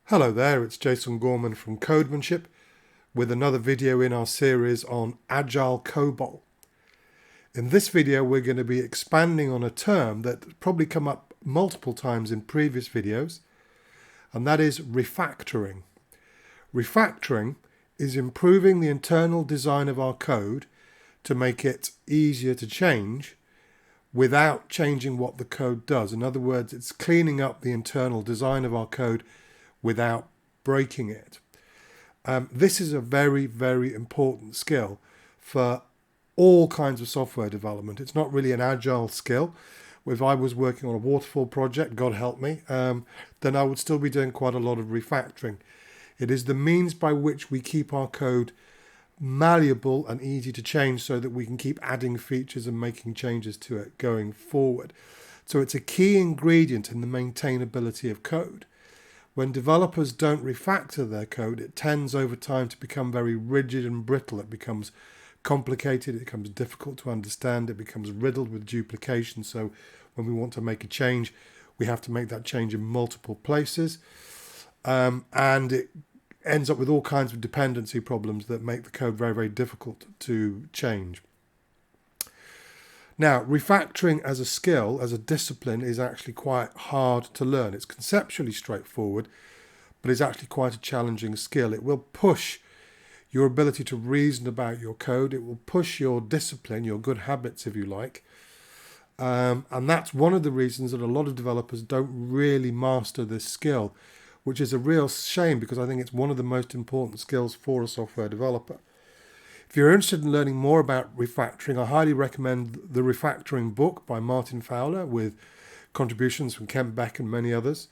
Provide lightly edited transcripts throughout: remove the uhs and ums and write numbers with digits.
Hello there, it's Jason Gorman from Codemanship with another video in our series on Agile COBOL. In this video we're going to be expanding on a term that's probably come up multiple times in previous videos, and that is refactoring. Refactoring is improving the internal design of our code to make it easier to change without changing what the code does. In other words, it's cleaning up the internal design of our code without breaking it. This is a very, very important skill for all kinds of software development. It's not really an agile skill. If I was working on a waterfall project, God help me, then I would still be doing quite a lot of refactoring. It is the means by which we keep our code malleable and easy to change so that we can keep adding features and making changes to it going forward. So it's a key ingredient in the maintainability of code. When developers don't refactor their code, it tends over time to become very rigid and brittle. It becomes complicated, it becomes difficult to understand, it becomes riddled with duplication. So when we want to make a change, we have to make that change in multiple places. And it ends up with all kinds of dependency problems that make the code very, very difficult to change. Now, refactoring as a skill, as a discipline, is actually quite hard to learn. It's conceptually straightforward, but it's actually quite a challenging skill. It will push your ability to reason about your code. It will push your discipline, your good habits, if you like. And that's one of the reasons that a lot of developers don't really master this skill, which is a real shame because I think it's one of the most important skills for a software developer. If you're interested in learning more about refactoring, I highly recommend the Refactoring book by Martin Fowler with contributions from Kent Beck and many others.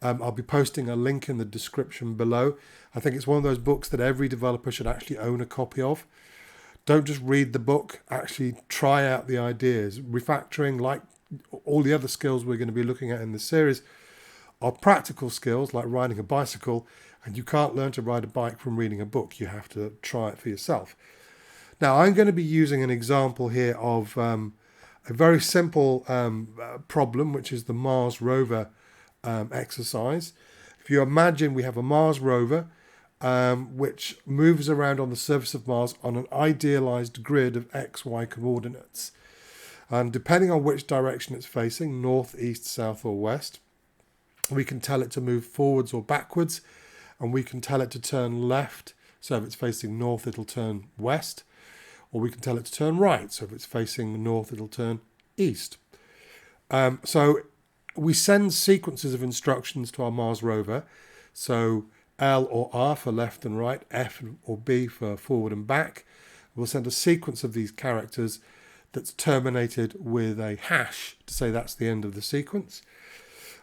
I'll be posting a link in the description below. I think it's one of those books that every developer should actually own a copy of. Don't just read the book, actually try out the ideas. Refactoring, like all the other skills we're going to be looking at in this series, are practical skills like riding a bicycle, and you can't learn to ride a bike from reading a book. You have to try it for yourself. Now, I'm going to be using an example here of a very simple problem, which is the Mars rover exercise. If you imagine we have a Mars rover which moves around on the surface of Mars on an idealized grid of XY coordinates. And depending on which direction it's facing, north, east, south, or west, we can tell it to move forwards or backwards, and we can tell it to turn left. So if it's facing north, it'll turn west, or we can tell it to turn right. So if it's facing north, it'll turn east. So we send sequences of instructions to our Mars rover. So L or R for left and right, F or B for forward and back. We'll send a sequence of these characters that's terminated with a hash to say that's the end of the sequence.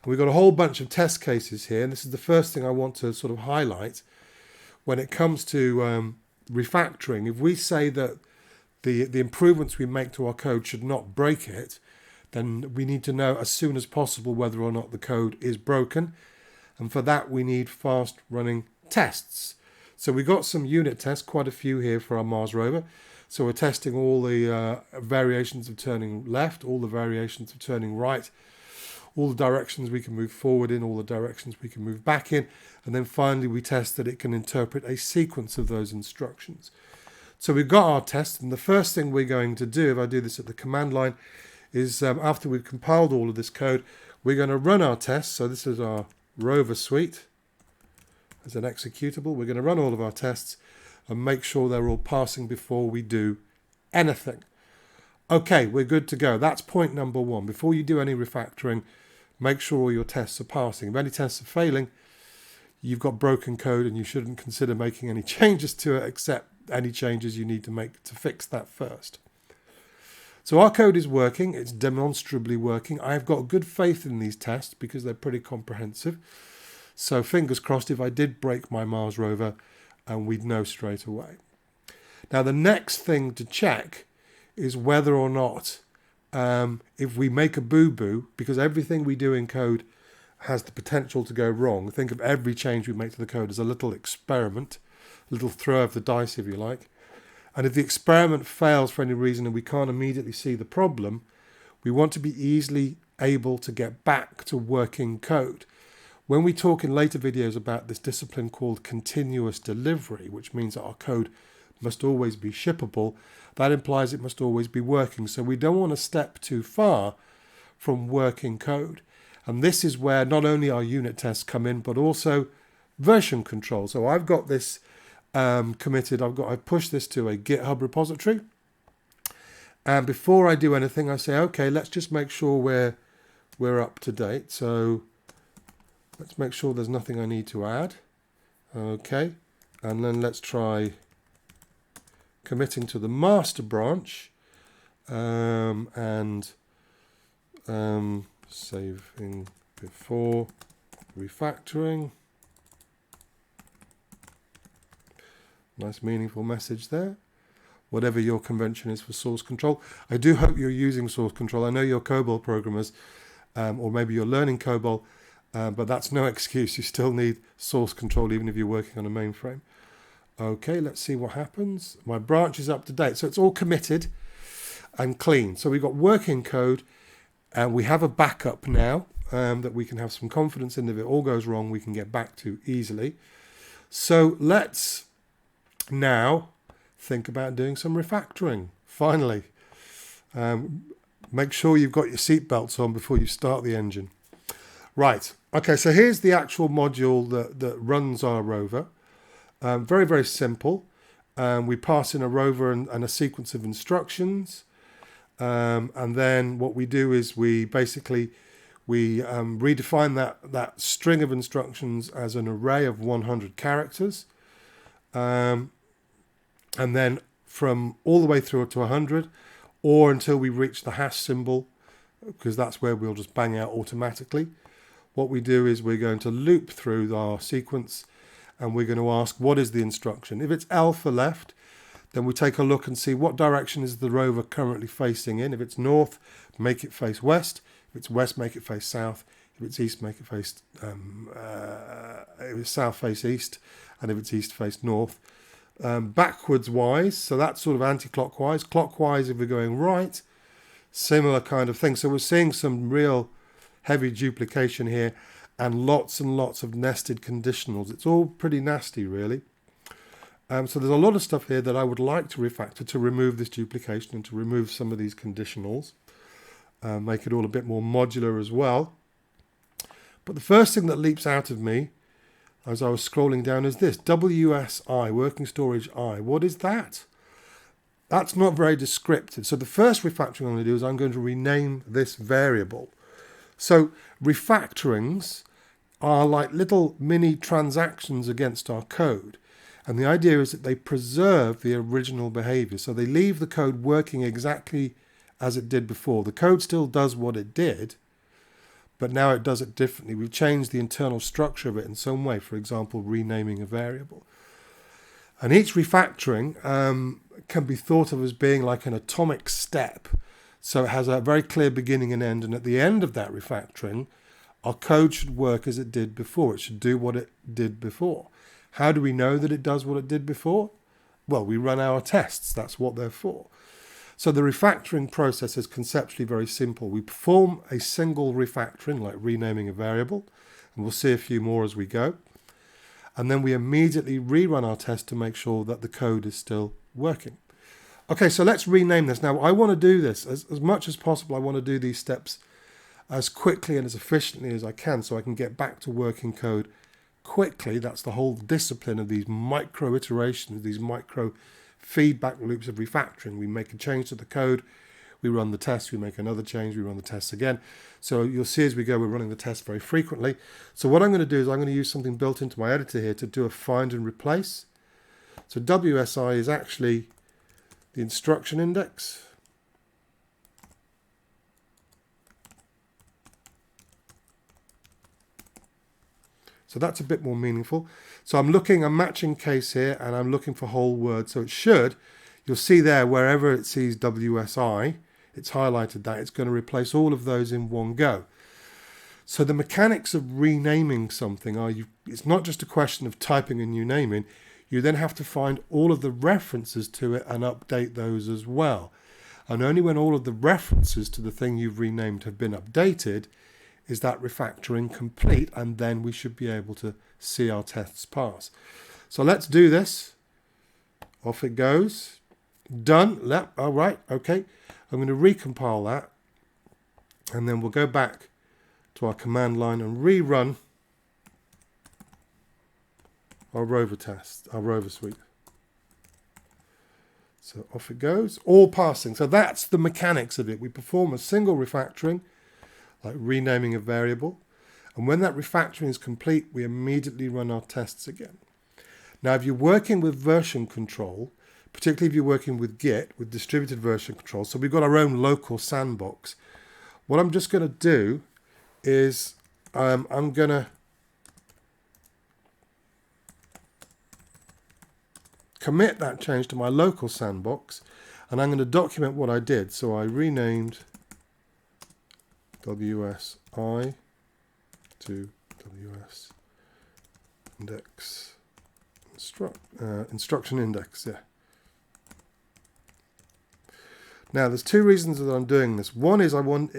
And we've got a whole bunch of test cases here, and this is the first thing I want to sort of highlight when it comes to refactoring. If we say that the improvements we make to our code should not break it, then we need to know as soon as possible whether or not the code is broken. And for that, we need fast running tests. So we got some unit tests, quite a few here for our Mars rover. So we're testing all the variations of turning left, all the variations of turning right, all the directions we can move forward in, all the directions we can move back in. And then finally, we test that it can interpret a sequence of those instructions. So we've got our test, and the first thing we're going to do, if I do this at the command line, is after we've compiled all of this code, we're going to run our tests. So this is our rover suite as an executable. We're going to run all of our tests and make sure they're all passing before we do anything. Okay, we're good to go. That's point number one. Before you do any refactoring, make sure all your tests are passing. If any tests are failing, you've got broken code and you shouldn't consider making any changes to it except any changes you need to make to fix that first. So our code is working. It's demonstrably working. I've got good faith in these tests because they're pretty comprehensive. So fingers crossed, if I did break my Mars rover, we'd know straight away. Now, the next thing to check is whether or not if we make a boo-boo, because everything we do in code has the potential to go wrong. Think of every change we make to the code as a little experiment, a little throw of the dice, if you like. And if the experiment fails for any reason and we can't immediately see the problem, we want to be easily able to get back to working code. When we talk in later videos about this discipline called continuous delivery, which means that our code must always be shippable, that implies it must always be working. So we don't want to step too far from working code. And this is where not only our unit tests come in, but also version control. So I've got this committed. I've pushed this to a GitHub repository. And before I do anything, I say, okay, let's just make sure we're up to date. So let's make sure there's nothing I need to add. Okay. And then let's try committing to the master branch and saving before refactoring. Nice meaningful message there. Whatever your convention is for source control. I do hope you're using source control. I know you're COBOL programmers, or maybe you're learning COBOL, but that's no excuse. You still need source control even if you're working on a mainframe. Okay, let's see what happens. My branch is up to date. So it's all committed and clean. So we've got working code, and we have a backup now that we can have some confidence in. If it all goes wrong, we can get back to easily. So let's now think about doing some refactoring. Finally, make sure you've got your seatbelts on before you start the engine. Right. Okay, so here's the actual module that runs our rover. Very, very simple. We pass in a rover and a sequence of instructions. And then what we do is we basically redefine that string of instructions as an array of 100 characters. And then from all the way through to 100, or until we reach the hash symbol, because that's where we'll just bang out automatically. What we do is we're going to loop through our sequence, and we're going to ask, what is the instruction? If it's L for left, then we take a look and see what direction is the rover currently facing in. If it's north, make it face west. If it's west, make it face south. If it's east, make it face, if it's south, face east. And if it's east, face north. Backwards wise, so that's sort of anti-clockwise. Clockwise, if we're going right, similar kind of thing. So we're seeing some real heavy duplication here and lots of nested conditionals. It's all pretty nasty, really. So there's a lot of stuff here that I would like to refactor to remove this duplication and to remove some of these conditionals. Make it all a bit more modular as well. But the first thing that leaps out of me as I was scrolling down is this, WSI, working storage I. What is that? That's not very descriptive. So the first refactoring I'm going to do is I'm going to rename this variable. So refactorings are like little mini transactions against our code. And the idea is that they preserve the original behavior. So they leave the code working exactly as it did before. The code still does what it did, but now it does it differently. We've changed the internal structure of it in some way, for example, renaming a variable. And each refactoring can be thought of as being like an atomic step. So it has a very clear beginning and end. And at the end of that refactoring, our code should work as it did before. It should do what it did before. How do we know that it does what it did before? Well, we run our tests. That's what they're for. So the refactoring process is conceptually very simple. We perform a single refactoring, like renaming a variable, and we'll see a few more as we go. And then we immediately rerun our test to make sure that the code is still working. Okay, so let's rename this. Now, I want to do this as much as possible. I want to do these steps as quickly and as efficiently as I can so I can get back to working code quickly. That's the whole discipline of these micro iterations, these micro feedback loops of refactoring. We make a change to the code, we run the test, we make another change, we run the tests again. So you'll see as we go, we're running the test very frequently. So what I'm going to do is I'm going to use something built into my editor here to do a find and replace. So WSI is actually the instruction index. So that's a bit more meaningful. So I'm matching case here, and I'm looking for whole words. So it should, you'll see there, wherever it sees WSI, it's highlighted that. It's going to replace all of those in one go. So the mechanics of renaming something are, it's not just a question of typing a new name in. You then have to find all of the references to it and update those as well. And only when all of the references to the thing you've renamed have been updated is that refactoring complete, and then we should be able to see our tests pass. So let's do this. Off it goes. Done. All right. Okay. I'm going to recompile that, and then we'll go back to our command line and rerun our rover test, our rover suite. So off it goes, all passing. So that's the mechanics of it. We perform a single refactoring, like renaming a variable. And when that refactoring is complete, we immediately run our tests again. Now, if you're working with version control, particularly if you're working with Git, with distributed version control, so we've got our own local sandbox. What I'm just going to do is I'm going to commit that change to my local sandbox, and I'm going to document what I did. So I renamed WSI to WS index instruction index. Yeah. Now there's two reasons that I'm doing this. One is I want,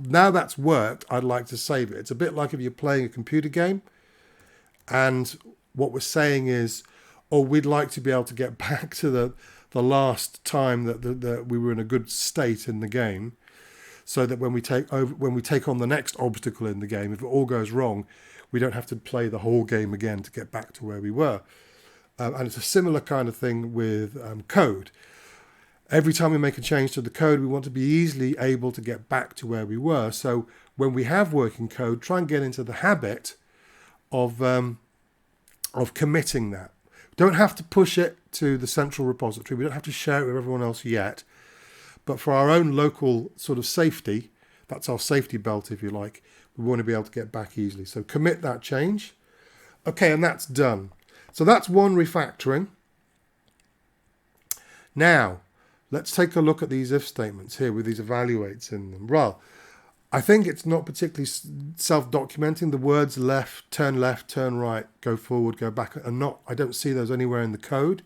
now that's worked, I'd like to save it. It's a bit like if you're playing a computer game and what we're saying is, oh, we'd like to be able to get back to the last time that we were in a good state in the game, so that when we take on the next obstacle in the game, if it all goes wrong, we don't have to play the whole game again to get back to where we were. And it's a similar kind of thing with code. Every time we make a change to the code, we want to be easily able to get back to where we were. So when we have working code, try and get into the habit of committing that. Don't have to push it to the central repository. We don't have to share it with everyone else yet. But for our own local sort of safety, that's our safety belt, if you like, we want to be able to get back easily. So commit that change. Okay, and that's done. So that's one refactoring. Now, let's take a look at these if statements here with these evaluates in them. Well, I think it's not particularly self-documenting. The words left, turn right, go forward, go back are not, I don't see those anywhere in the code.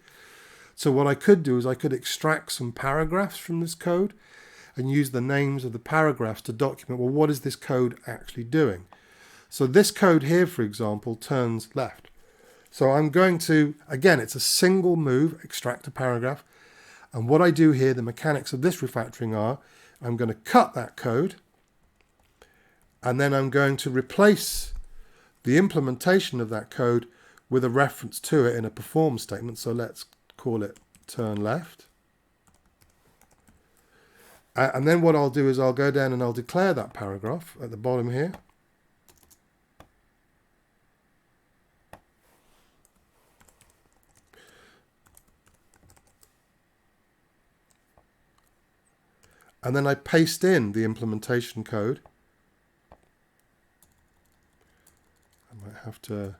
So what I could do is I could extract some paragraphs from this code and use the names of the paragraphs to document, well, what is this code actually doing? So this code here, for example, turns left. So I'm going to, again, it's a single move, extract a paragraph. And what I do here, the mechanics of this refactoring are, I'm going to cut that code, and then I'm going to replace the implementation of that code with a reference to it in a perform statement. So let's call it turn left. And then what I'll do is I'll go down and I'll declare that paragraph at the bottom here. And then I paste in the implementation code. I might have to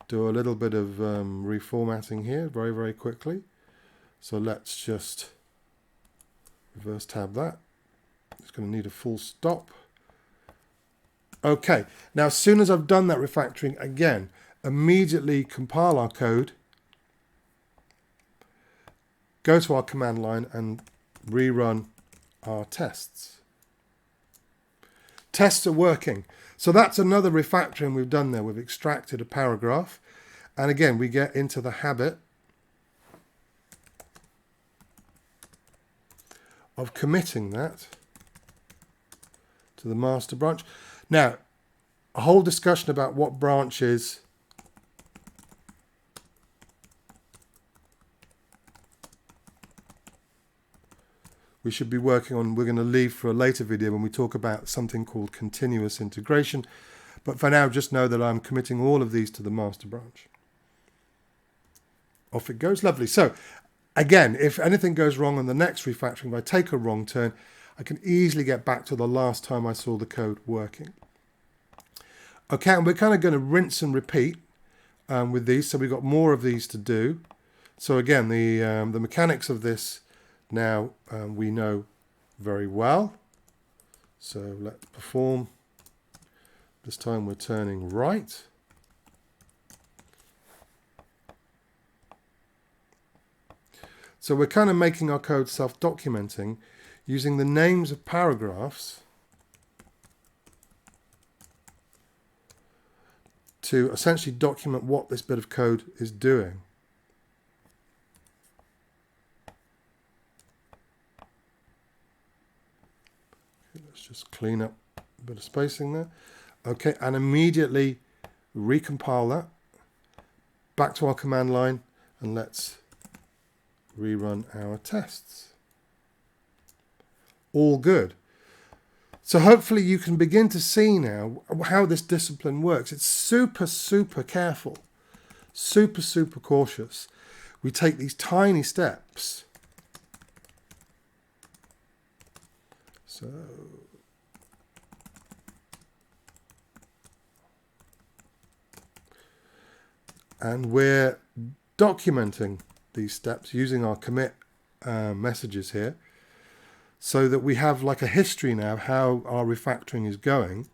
do a little bit of reformatting here very, very quickly. So let's just reverse tab that. It's going to need a full stop. Okay, now as soon as I've done that refactoring, again, immediately compile our code, go to our command line and rerun our tests. Tests are working. So that's another refactoring we've done there. We've extracted a paragraph. And again, we get into the habit of committing that to the master branch. Now, a whole discussion about what branches we should be working on, we're going to leave for a later video when we talk about something called continuous integration. But for now, just know that I'm committing all of these to the master branch. Off it goes. Lovely. So again, if anything goes wrong on the next refactoring, if I take a wrong turn, I can easily get back to the last time I saw the code working. Okay, and we're kind of going to rinse and repeat with these. So we've got more of these to do. So again, the mechanics of this now we know very well. So let's perform. This time we're turning right. So we're kind of making our code self-documenting using the names of paragraphs to essentially document what this bit of code is doing. Let's just clean up a bit of spacing there. Okay, and immediately recompile that back to our command line, and let's rerun our tests. All good. So hopefully you can begin to see now how this discipline works. It's super, super careful, super, super cautious. We take these tiny steps. So and we're documenting these steps using our commit messages here, so that we have like a history now of how our refactoring is going,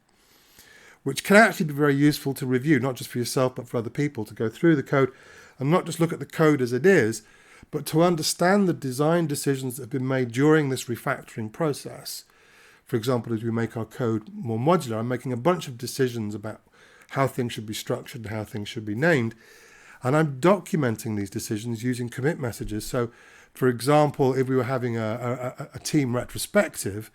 which can actually be very useful to review, not just for yourself, but for other people, to go through the code and not just look at the code as it is, but to understand the design decisions that have been made during this refactoring process. For example, as we make our code more modular, I'm making a bunch of decisions about how things should be structured and how things should be named. And I'm documenting these decisions using commit messages. So, for example, if we were having a team retrospective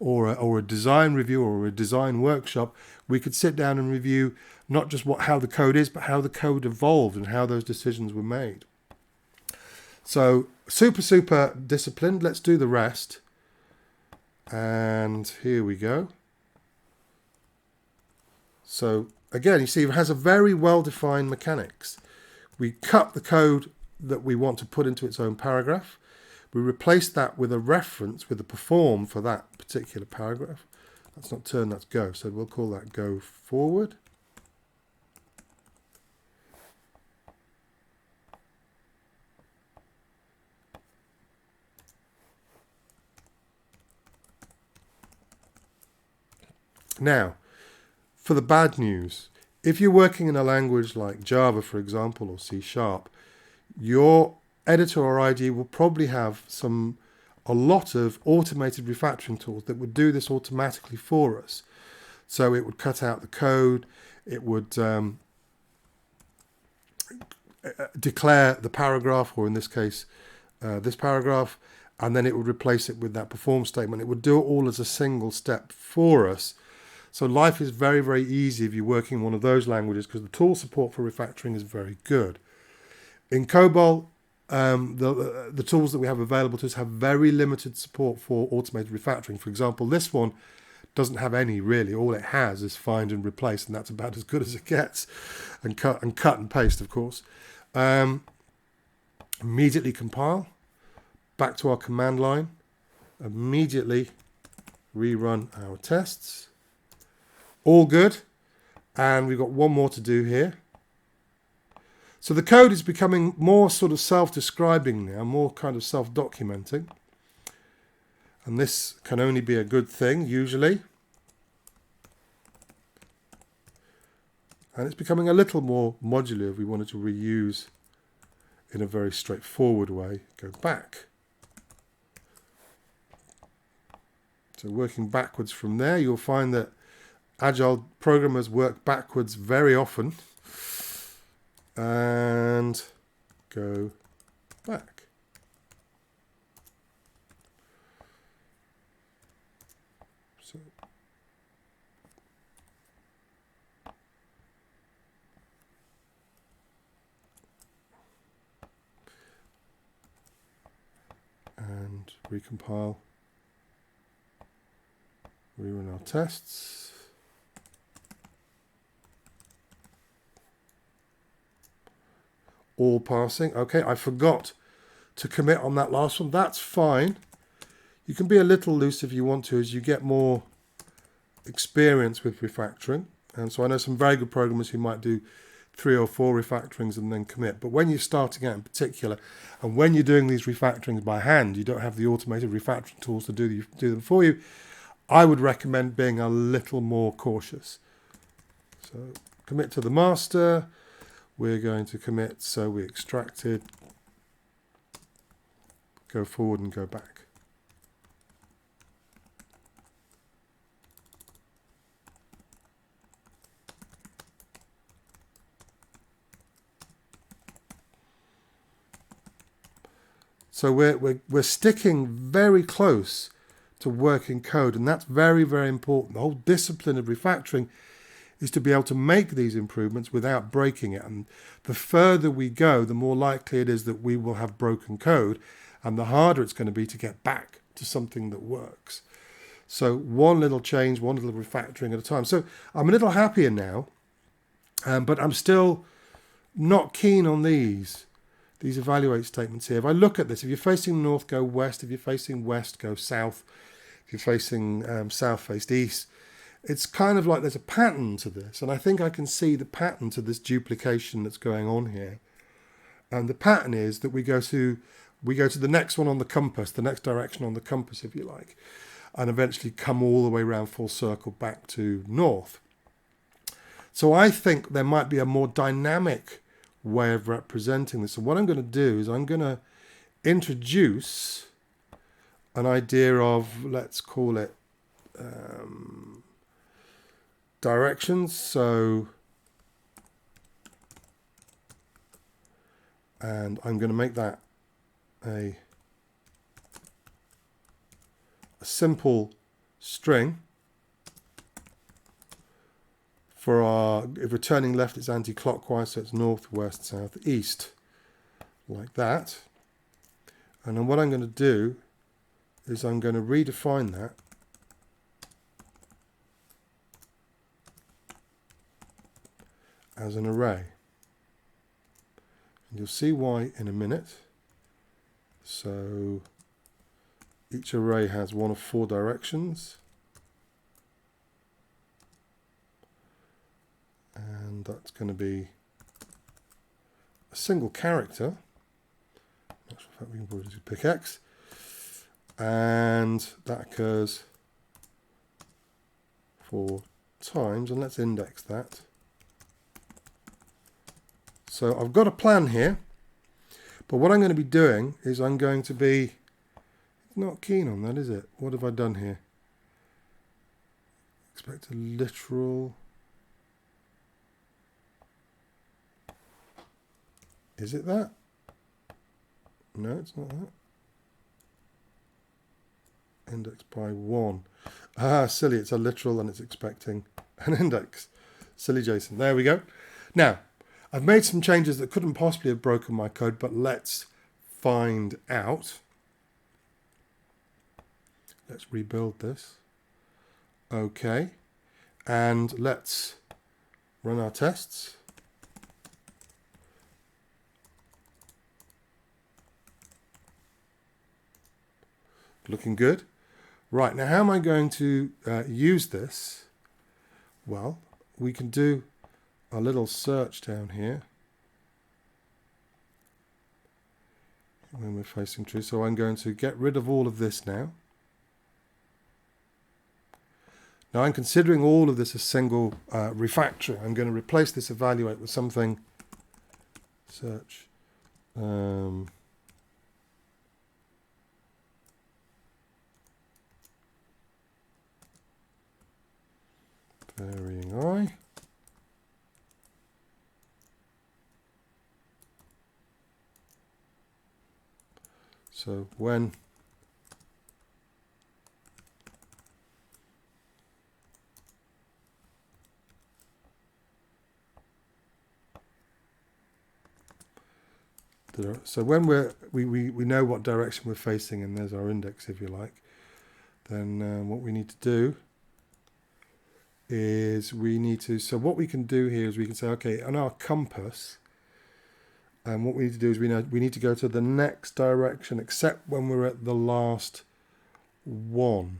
or a design review or a design workshop, we could sit down and review not just how the code is, but how the code evolved and how those decisions were made. So super, super disciplined. Let's do the rest. And here we go. So again, you see it has a very well-defined mechanics. We cut the code that we want to put into its own paragraph. We replace that with a reference with a perform for that particular paragraph. That's not turn, that's go. So we'll call that go forward. Now, for the bad news, if you're working in a language like Java, for example, or C#, your editor or IDE will probably have a lot of automated refactoring tools that would do this automatically for us. So it would cut out the code, it would declare the paragraph, or in this case, this paragraph, and then it would replace it with that perform statement. It would do it all as a single step for us. So life is very, very easy if you're working in one of those languages, because the tool support for refactoring is very good. In COBOL, the tools that we have available to us have very limited support for automated refactoring. For example, this one doesn't have any really. All it has is find and replace, and that's about as good as it gets. And cut and paste, of course. Immediately compile, back to our command line, immediately rerun our tests. All good. And we've got one more to do here. So the code is becoming more sort of self-describing now, more kind of self-documenting. And this can only be a good thing, usually. And it's becoming a little more modular if we wanted to reuse in a very straightforward way. Go back. So working backwards from there, you'll find that Agile programmers work backwards very often. And go back. So and recompile, rerun our tests. All passing. Okay, I forgot to commit on that last one. That's fine. You can be a little loose if you want to as you get more experience with refactoring. And so I know some very good programmers who might do 3 or 4 refactorings and then commit. But when you're starting out in particular, and when you're doing these refactorings by hand, you don't have the automated refactoring tools to do them for you, I would recommend being a little more cautious. So commit to the master. We're going to commit, so we extracted, go forward and go back. So we're sticking very close to working code, and that's very, very important. The whole discipline of refactoring is to be able to make these improvements without breaking it. And the further we go, the more likely it is that we will have broken code, and the harder it's going to be to get back to something that works. So one little change, one little refactoring at a time. So I'm a little happier now, but I'm still not keen on these evaluate statements here. If I look at this, if you're facing north, go west. If you're facing west, go south. If you're facing south, face east. It's kind of like there's a pattern to this, and I think I can see the pattern to this duplication that's going on here. And the pattern is that we go to the next one on the compass, the next direction on the compass, if you like, and eventually come all the way around full circle back to north. So I think there might be a more dynamic way of representing this. And what I'm going to do is I'm going to introduce an idea of, let's call it directions. So, and I'm going to make that a simple string. For our, if we're turning left, it's anti-clockwise, so it's north, west, south, east, like that. And then what I'm going to do is I'm going to redefine that as an array. And you'll see why in a minute. So each array has one of 4 directions. And that's going to be a single character. In fact, we can probably do pick X. And that occurs 4 times. And let's index that. So I've got a plan here. But what I'm going to be doing is I'm going to be not keen on that, is it? What have I done here? Expect a literal. Is it that? No, it's not that. Index by 1. Ah, silly, it's a literal and it's expecting an index. Silly Jason. There we go. Now, I've made some changes that couldn't possibly have broken my code, but let's find out. Let's rebuild this. Okay. And let's run our tests. Looking good. Right, now how am I going to use this? Well, we can do a little search down here when we're facing true. So I'm going to get rid of all of this now. Now I'm considering all of this a single refactoring. I'm going to replace this evaluate with something search. Varying I. So when we know what direction we're facing, and there's our index, if you like, then what we need to do is so what we can do here is we can say, okay, on our compass, and what we need to do is we need to go to the next direction except when we're at the last one.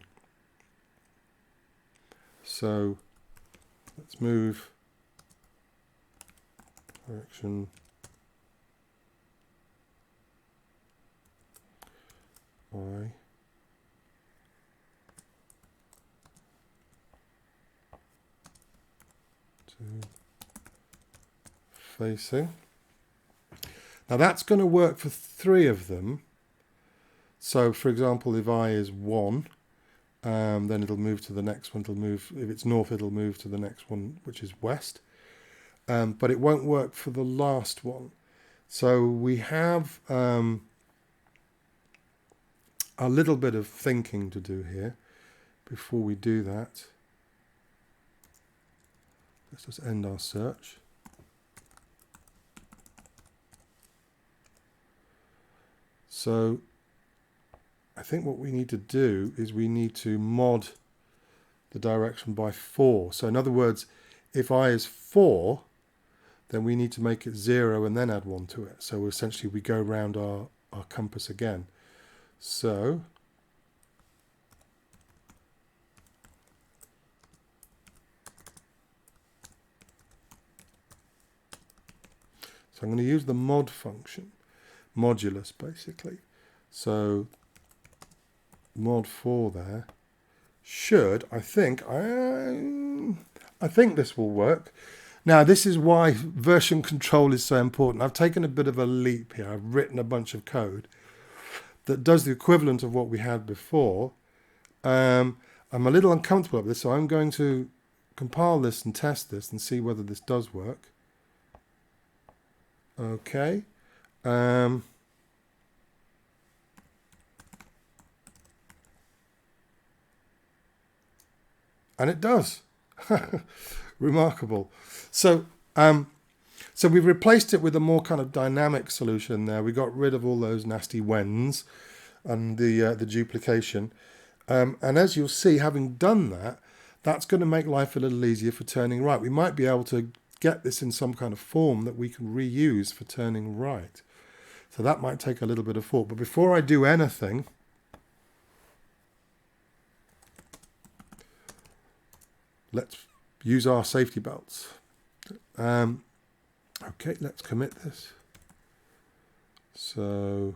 So let's move direction Y. Facing. Now that's going to work for 3 of them. So for example, if I is 1, then it'll move to the next one. It'll move, if it's north, it'll move to the next one, which is west. But it won't work for the last one. So we have a little bit of thinking to do here before we do that. Let's just end our search. So I think what we need to do is we need to mod the direction by 4. So in other words, if I is 4, then we need to make it 0 and then add 1 to it. So essentially we go around our compass again. So I'm going to use the mod function, modulus basically. So mod 4 there should, I think this will work. Now this is why version control is so important. I've taken a bit of a leap here. I've written a bunch of code that does the equivalent of what we had before. I'm a little uncomfortable with this, so I'm going to compile this and test this and see whether this does work. Okay. And it does. Remarkable. So we've replaced it with a more kind of dynamic solution there. We got rid of all those nasty whens and the duplication. And as you'll see, having done that, that's going to make life a little easier for turning right. We might be able to get this in some kind of form that we can reuse for turning right. So that might take a little bit of thought. But before I do anything, let's use our safety belts. Okay, let's commit this. So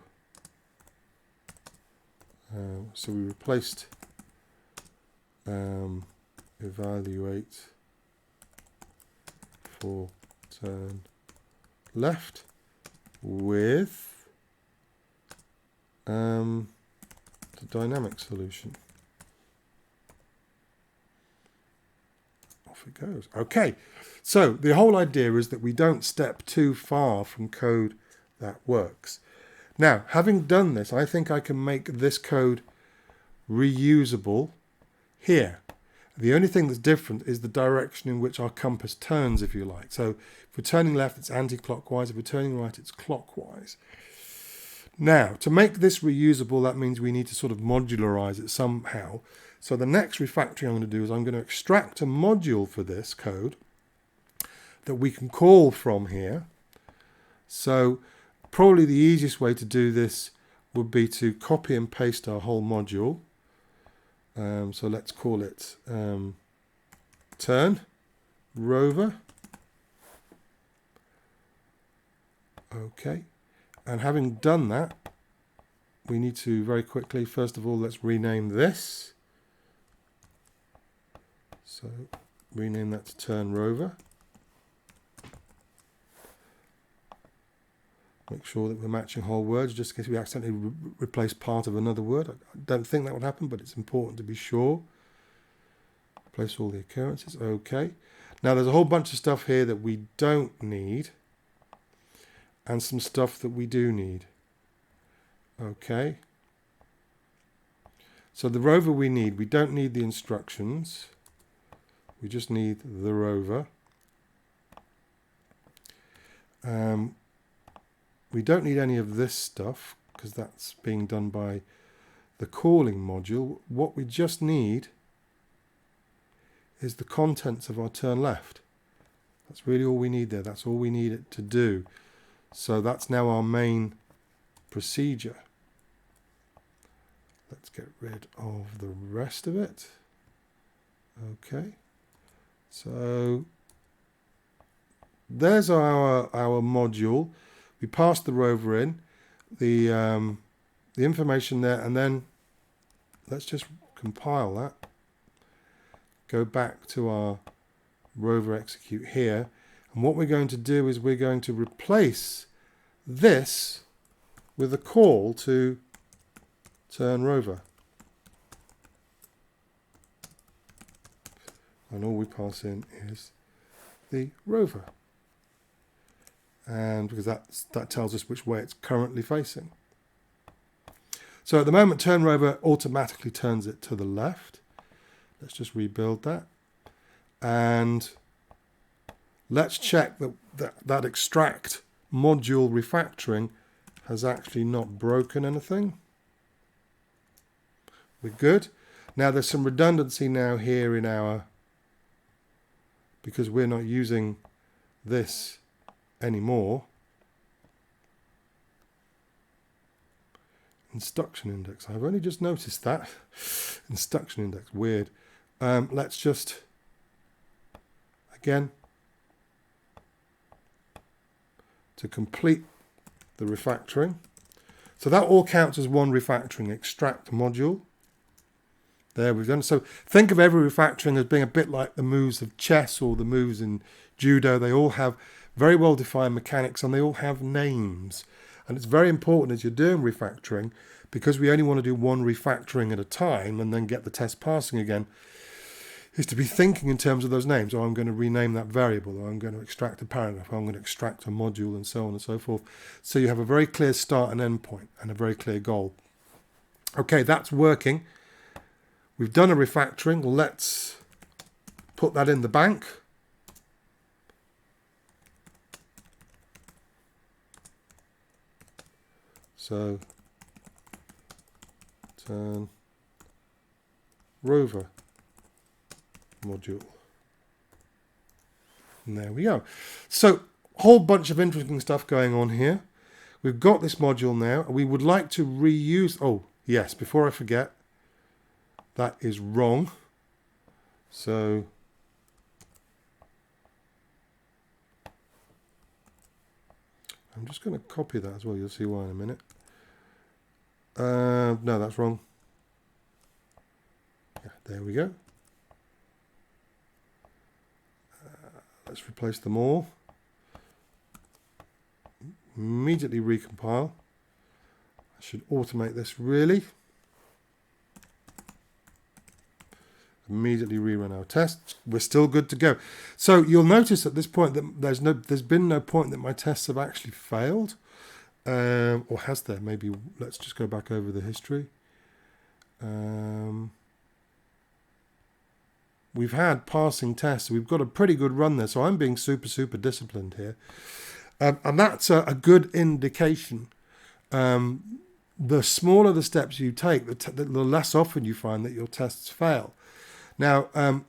we replaced evaluate for turn left with the dynamic solution. Off it goes. Okay, so the whole idea is that we don't step too far from code that works. Now, having done this, I think I can make this code reusable here. The only thing that's different is the direction in which our compass turns, if you like. So if we're turning left, it's anti-clockwise. If we're turning right, it's clockwise. Now, to make this reusable, that means we need to sort of modularize it somehow. So the next refactoring I'm going to do is I'm going to extract a module for this code that we can call from here. So probably the easiest way to do this would be to copy and paste our whole module. So let's call it turn rover. Okay, and having done that, we need to very quickly, first of all, let's rename this. So rename that to turn rover. Make sure that we're matching whole words, just in case we accidentally replace part of another word. I don't think that would happen, but it's important to be sure. Replace all the occurrences. Okay. Now there's a whole bunch of stuff here that we don't need, and some stuff that we do need. Okay. So the rover we don't need the instructions. We just need the rover. We don't need any of this stuff because that's being done by the calling module. What we just need is the contents of our turn left. That's really all we need there. That's all we need it to do. So that's now our main procedure. Let's get rid of the rest of it. Okay. So there's our module. We pass the rover in, the information there, and then let's just compile that. Go back to our rover execute here, and what we're going to do is we're going to replace this with a call to turn rover. And all we pass in is the rover. And because that tells us which way it's currently facing. So at the moment, turn rover automatically turns it to the left. Let's just rebuild that. And let's check that extract module refactoring has actually not broken anything. We're good. Now there's some redundancy now here in our, because we're not using this anymore. Instruction index. I've only just noticed that. Instruction index. Weird. Let's just, again, to complete the refactoring. So that all counts as one refactoring extract module. There we've done. So think of every refactoring as being a bit like the moves of chess or the moves in judo. They all have very well defined mechanics and they all have names. And it's very important as you're doing refactoring, because we only want to do one refactoring at a time and then get the test passing again, is to be thinking in terms of those names. Oh, I'm going to rename that variable, or I'm going to extract a paragraph, or I'm going to extract a module, and so on and so forth. So you have a very clear start and end point and a very clear goal. Okay, that's working. We've done a refactoring. Let's put that in the bank. So turn rover module. And there we go. So a whole bunch of interesting stuff going on here. We've got this module now. We would like to reuse, oh yes, before I forget, that is wrong. So I'm just going to copy that as well. You'll see why in a minute. No, that's wrong. Yeah, there we go. Let's replace them all. Immediately recompile. I should automate this really. Immediately rerun our tests. We're still good to go. So you'll notice at this point that there's been no point that my tests have actually failed. Or has there? Maybe let's just go back over the history. We've had passing tests. We've got a pretty good run there. So I'm being super disciplined here. And that's a good indication. The smaller the steps you take, the less often you find that your tests fail. Now,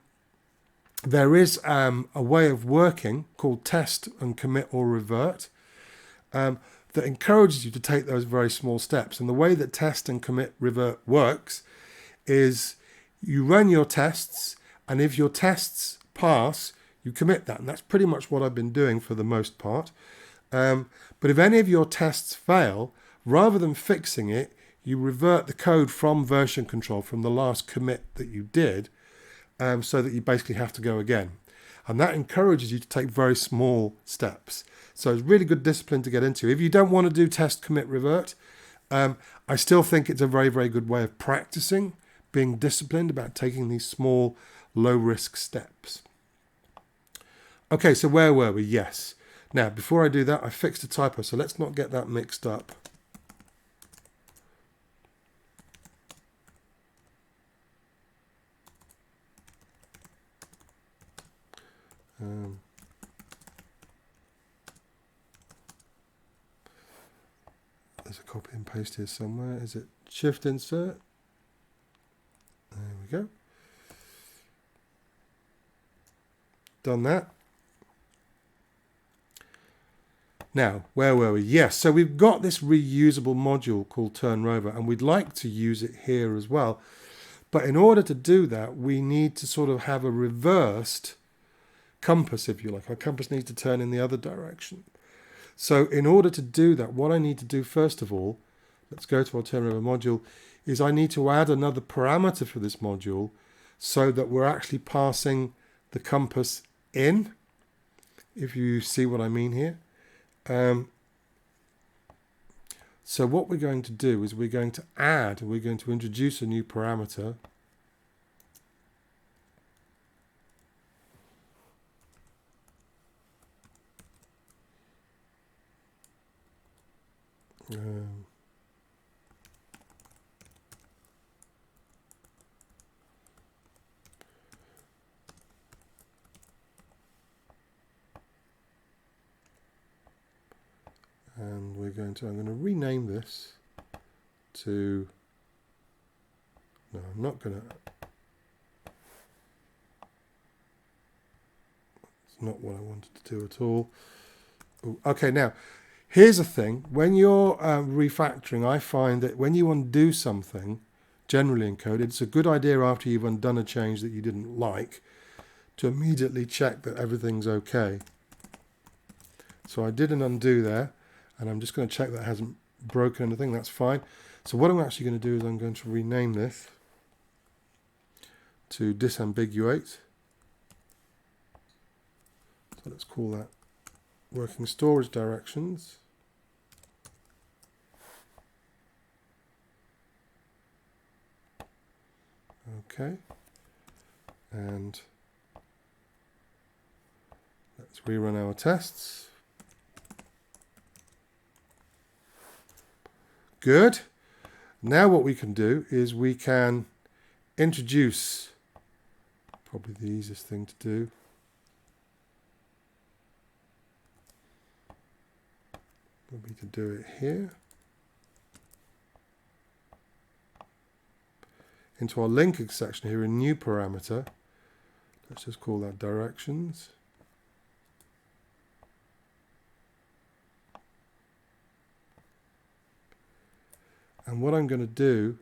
there is a way of working called test and commit or revert that encourages you to take those very small steps. And the way that test and commit revert works is you run your tests, and if your tests pass, you commit that. And that's pretty much what I've been doing for the most part. But if any of your tests fail, rather than fixing it, you revert the code from version control, from the last commit that you did, so that you basically have to go again. And that encourages you to take very small steps. So it's really good discipline to get into. If you don't want to do test, commit, revert, I still think it's a very good way of practicing, being disciplined about taking these small, low-risk steps. Okay, so where were we? Yes. Now, before I do that, I fixed a typo, so let's not get that mixed up. There's a copy and paste here somewhere. Is it shift insert? There we go. Done that. Now, where were we? Yes, so we've got this reusable module called turn rover, and we'd like to use it here as well. But in order to do that, we need to sort of have a reversed compass, if you like. Our compass needs to turn in the other direction. So in order to do that, what I need to do first of all, let's go to our turn rover module, is I need to add another parameter for this module so that we're actually passing the compass in, if you see what I mean here. So what we're going to do is we're going to introduce a new parameter. And I'm going to rename this to, no, I'm not going to, it's not what I wanted to do at all. Ooh, okay, now, here's the thing. When you're refactoring, I find that when you undo something, generally in code, it's a good idea after you've undone a change that you didn't like to immediately check that everything's okay. So I did an undo there, and I'm just going to check that it hasn't broken anything. That's fine. So what I'm actually going to do is I'm going to rename this to disambiguate. So let's call that working storage directions. Okay. And let's rerun our tests. Good. Now what we can do is we can introduce, probably the easiest thing to do, would be to do it here. Into our linking section here, a new parameter. Let's just call that directions. And what I'm going to do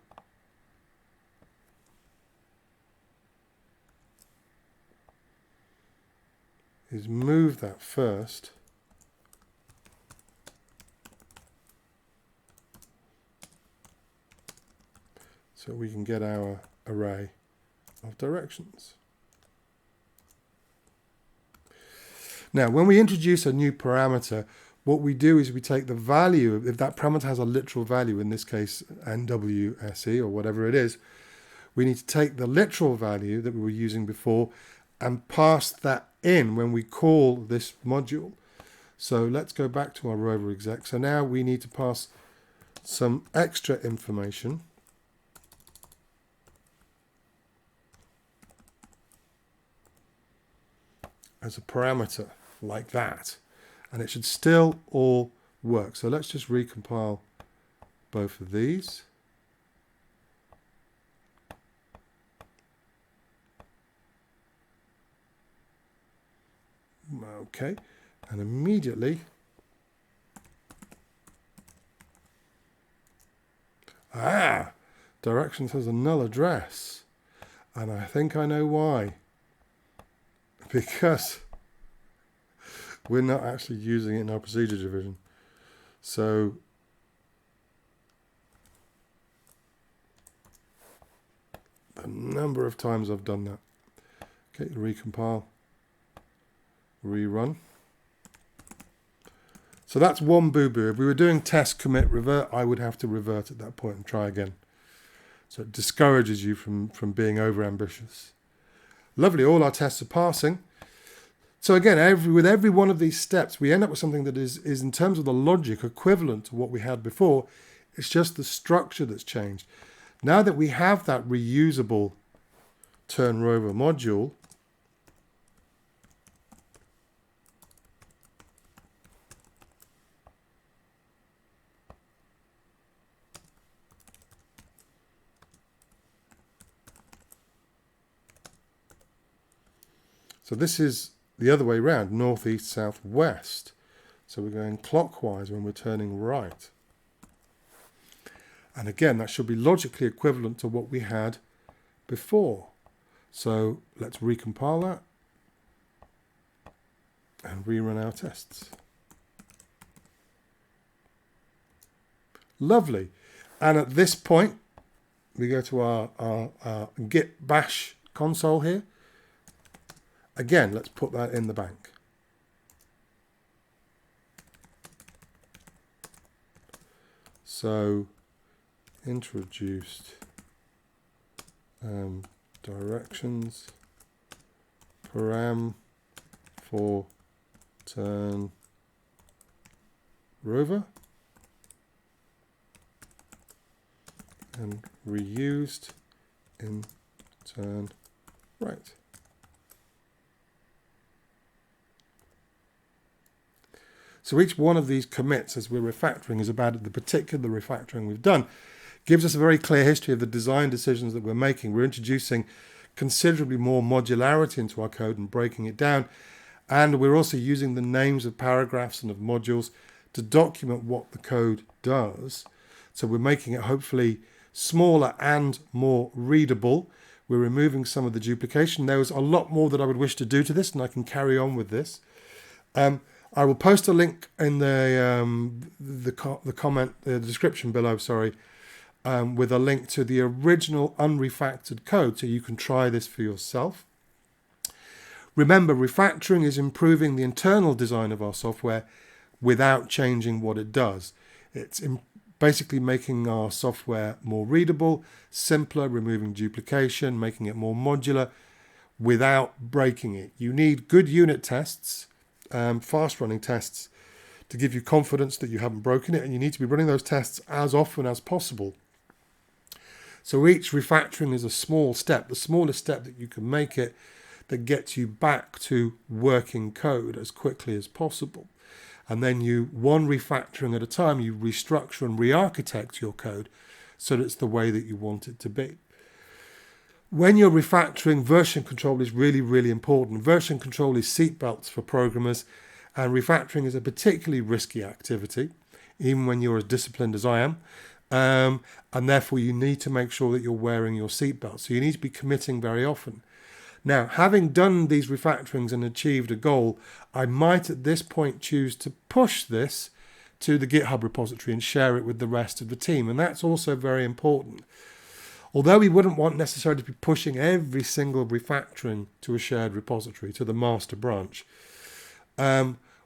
is move that first so we can get our array of directions. Now, when we introduce a new parameter, what we do is we take the value, if that parameter has a literal value, in this case NWSE or whatever it is, we need to take the literal value that we were using before and pass that in when we call this module. So let's go back to our rover exec. So now we need to pass some extra information. As a parameter like that, and it should still all work. So let's just recompile both of these. Okay, and immediately directions has a null address, and I think I know why. Because we're not actually using it in our procedure division. So the number of times I've done that. Okay, recompile, rerun. So that's one boo-boo. If we were doing test, commit, revert, I would have to revert at that point and try again. So it discourages you from being over-ambitious. Lovely, all our tests are passing. So again, with every one of these steps, we end up with something that is in terms of the logic equivalent to what we had before. It's just the structure that's changed. Now that we have that reusable turn rover module, so this is the other way around, northeast, southwest. So we're going clockwise when we're turning right. And again, that should be logically equivalent to what we had before. So let's recompile that and rerun our tests. Lovely. And at this point, we go to our git bash console here. Again, let's put that in the bank. So introduced directions param for turn rover and reused in turn right. So each one of these commits as we're refactoring is about the particular refactoring we've done. Gives us a very clear history of the design decisions that we're making. We're introducing considerably more modularity into our code and breaking it down. And we're also using the names of paragraphs and of modules to document what the code does. So we're making it hopefully smaller and more readable. We're removing some of the duplication. There was a lot more that I would wish to do to this, and I can carry on with this. I will post a link in the description below, with a link to the original unrefactored code, so you can try this for yourself. Remember, refactoring is improving the internal design of our software without changing what it does. It's basically making our software more readable, simpler, removing duplication, making it more modular without breaking it. You need good unit tests, fast running tests, to give you confidence that you haven't broken it, and you need to be running those tests as often as possible. So each refactoring is a small step, the smallest step that you can make it, that gets you back to working code as quickly as possible. And then one refactoring at a time, you restructure and re-architect your code so that it's the way that you want it to be. When you're refactoring, version control is really, really important. Version control is seatbelts for programmers, and refactoring is a particularly risky activity, even when you're as disciplined as I am. And therefore, you need to make sure that you're wearing your seatbelt. So you need to be committing very often. Now, having done these refactorings and achieved a goal, I might at this point choose to push this to the GitHub repository and share it with the rest of the team. And that's also very important. Although we wouldn't want necessarily to be pushing every single refactoring to a shared repository, to the master branch,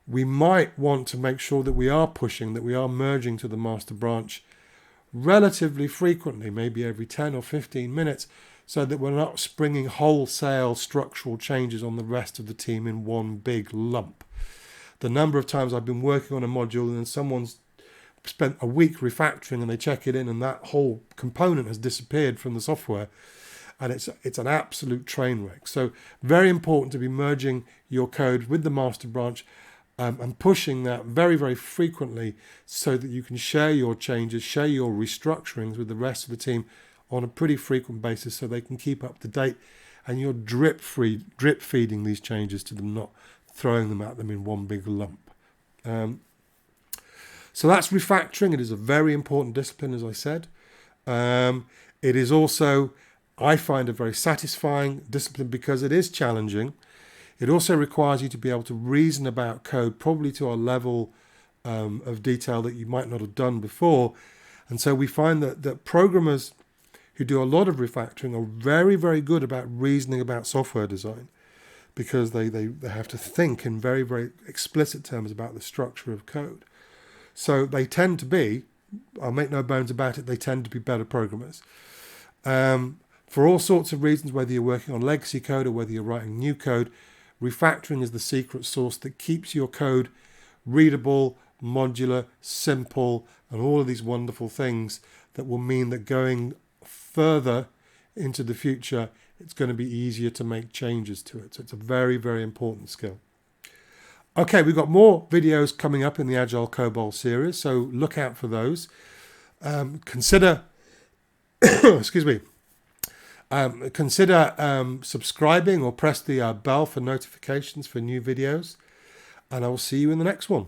we might want to make sure that we are pushing, that we are merging to the master branch relatively frequently, maybe every 10 or 15 minutes, so that we're not springing wholesale structural changes on the rest of the team in one big lump. The number of times I've been working on a module and then someone's spent a week refactoring and they check it in and that whole component has disappeared from the software, and it's an absolute train wreck. So very important to be merging your code with the master branch and pushing that very, very frequently so that you can share your changes, share your restructurings with the rest of the team on a pretty frequent basis so they can keep up to date, and you're drip feeding these changes to them, not throwing them at them in one big lump. So that's refactoring. It is a very important discipline, as I said. It is also, I find, a very satisfying discipline because it is challenging. It also requires you to be able to reason about code, probably to a level of detail that you might not have done before. And so we find that programmers who do a lot of refactoring are very, very good about reasoning about software design, because they have to think in very, very explicit terms about the structure of code. So they tend to be, I'll make no bones about it, they tend to be better programmers. For all sorts of reasons, whether you're working on legacy code or whether you're writing new code, refactoring is the secret sauce that keeps your code readable, modular, simple, and all of these wonderful things that will mean that going further into the future, it's going to be easier to make changes to it. So it's a very, very important skill. Okay, we've got more videos coming up in the Agile COBOL series, so look out for those. Consider subscribing or press the bell for notifications for new videos, and I will see you in the next one.